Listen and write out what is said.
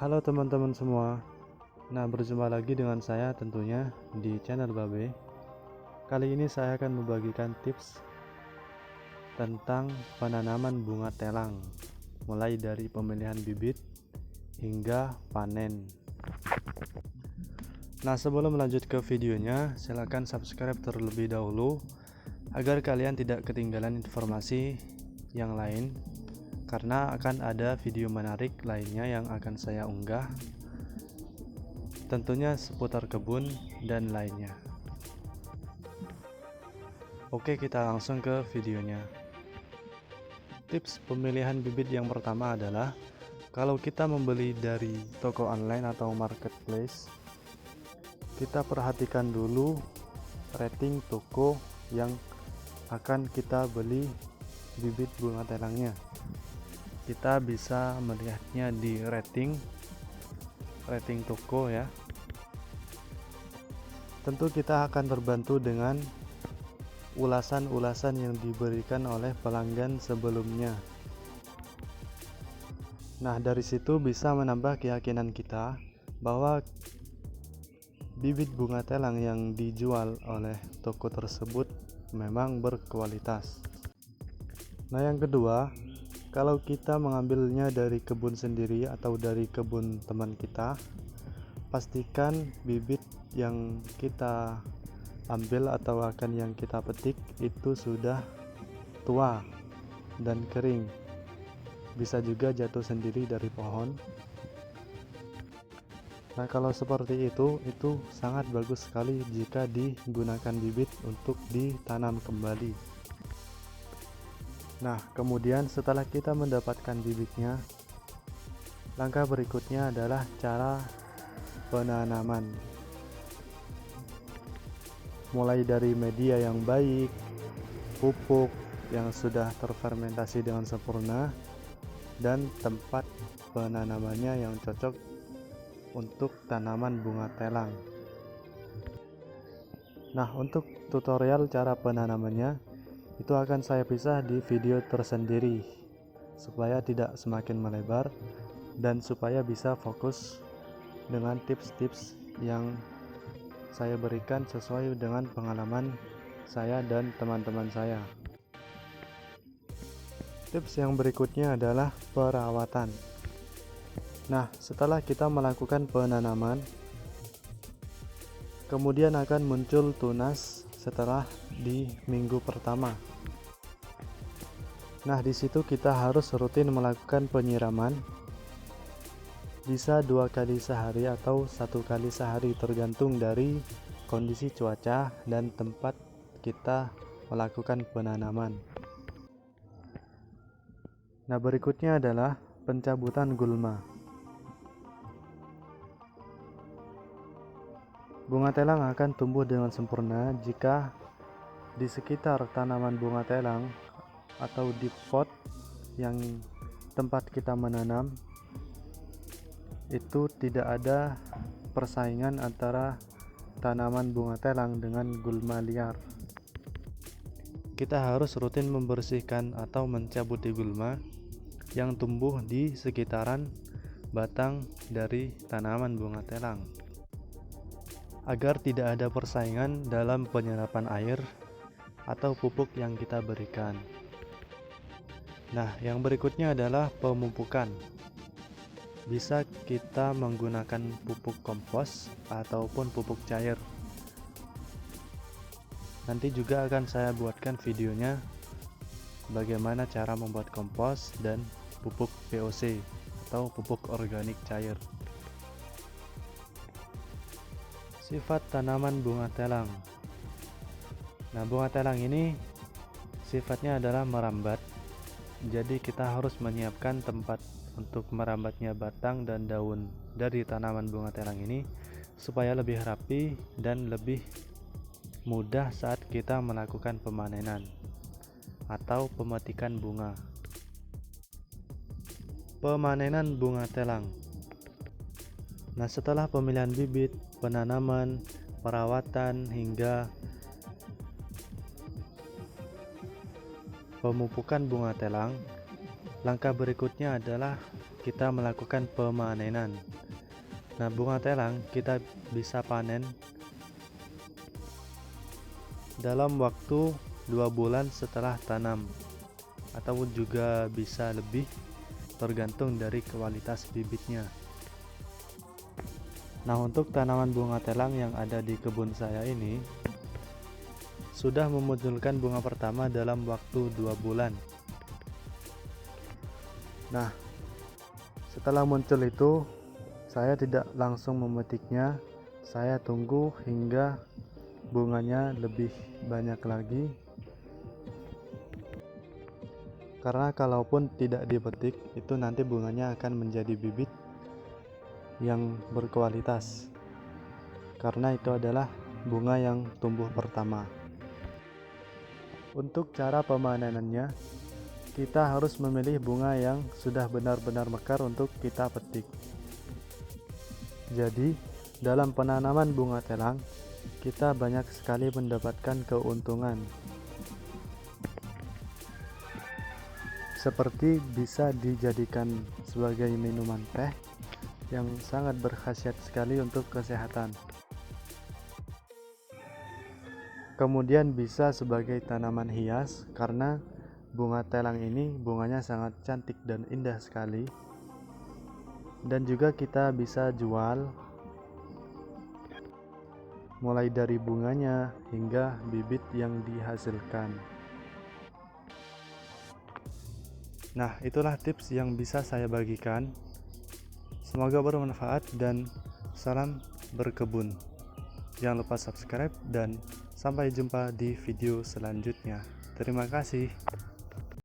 Halo teman-teman semua. Nah, berjumpa lagi dengan saya tentunya di channel Babe. Kali ini saya akan membagikan tips tentang penanaman bunga telang, mulai dari pemilihan bibit hingga panen. Nah, sebelum lanjut ke videonya, silahkan subscribe terlebih dahulu agar kalian tidak ketinggalan informasi yang lain, karena akan ada video menarik lainnya yang akan saya unggah, tentunya seputar kebun dan lainnya. Oke, kita langsung ke videonya. Tips pemilihan bibit yang pertama adalah kalau kita membeli dari toko online atau marketplace, kita perhatikan dulu rating toko yang akan kita beli bibit bunga telangnya. Kita bisa melihatnya di rating toko ya. Tentu kita akan terbantu dengan ulasan-ulasan yang diberikan oleh pelanggan sebelumnya. Nah, dari situ bisa menambah keyakinan kita bahwa bibit bunga telang yang dijual oleh toko tersebut memang berkualitas. Nah, yang kedua, kalau kita mengambilnya dari kebun sendiri atau dari kebun teman kita, pastikan bibit yang kita ambil atau akan yang kita petik itu sudah tua dan kering, bisa juga jatuh sendiri dari pohon. Nah, kalau seperti itu sangat bagus sekali jika digunakan bibit untuk ditanam kembali. Nah, kemudian setelah kita mendapatkan bibitnya, langkah berikutnya adalah cara penanaman. Mulai dari media yang baik, pupuk yang sudah terfermentasi dengan sempurna, dan tempat penanamannya yang cocok untuk tanaman bunga telang. Nah, untuk tutorial cara penanamannya itu akan saya pisah di video tersendiri supaya tidak semakin melebar dan supaya bisa fokus dengan tips-tips yang saya berikan sesuai dengan pengalaman saya dan teman-teman saya. Tips yang berikutnya adalah perawatan. Nah, setelah kita melakukan penanaman, kemudian akan muncul tunas setelah di minggu pertama. Nah, di situ kita harus rutin melakukan penyiraman, bisa 2 kali sehari atau 1 kali sehari tergantung dari kondisi cuaca dan tempat kita melakukan penanaman. Nah, berikutnya adalah pencabutan gulma. Bunga telang akan tumbuh dengan sempurna jika di sekitar tanaman bunga telang atau di pot yang tempat kita menanam itu tidak ada persaingan antara tanaman bunga telang dengan gulma liar. Kita harus rutin membersihkan atau mencabuti gulma yang tumbuh di sekitaran batang dari tanaman bunga telang, agar tidak ada persaingan dalam penyerapan air atau pupuk yang kita berikan. Nah, yang berikutnya adalah pemupukan. Bisa kita menggunakan pupuk kompos ataupun pupuk cair. Nanti juga akan saya buatkan videonya bagaimana cara membuat kompos dan pupuk VOC atau pupuk organik cair. Sifat tanaman bunga telang. Nah, bunga telang ini sifatnya adalah merambat. Jadi kita harus menyiapkan tempat untuk merambatnya batang dan daun dari tanaman bunga telang ini supaya lebih rapi dan lebih mudah saat kita melakukan pemanenan atau pemetikan bunga. Pemanenan bunga telang. Nah, setelah pemilihan bibit, penanaman, perawatan hingga pemupukan bunga telang, langkah berikutnya adalah kita melakukan pemanenan. Nah, bunga telang kita bisa panen dalam waktu 2 bulan setelah tanam, atau juga bisa lebih, tergantung dari kualitas bibitnya. Nah, untuk tanaman bunga telang yang ada di kebun saya ini sudah memunculkan bunga pertama dalam waktu 2 bulan. Nah, setelah muncul itu saya tidak langsung memetiknya, saya tunggu hingga bunganya lebih banyak lagi, karena kalaupun tidak dipetik itu nanti bunganya akan menjadi bibit yang berkualitas, karena itu adalah bunga yang tumbuh pertama. Untuk cara pemanenannya, kita harus memilih bunga yang sudah benar-benar mekar untuk kita petik. Jadi, dalam penanaman bunga telang, kita banyak sekali mendapatkan keuntungan. Seperti bisa dijadikan sebagai minuman teh yang sangat berkhasiat sekali untuk kesehatan. Kemudian bisa sebagai tanaman hias, karena bunga telang ini bunganya sangat cantik dan indah sekali. Dan juga kita bisa jual, mulai dari bunganya hingga bibit yang dihasilkan. Nah, itulah tips yang bisa saya bagikan. Semoga bermanfaat dan salam berkebun. Jangan lupa subscribe dan sampai jumpa di video selanjutnya. Terima kasih.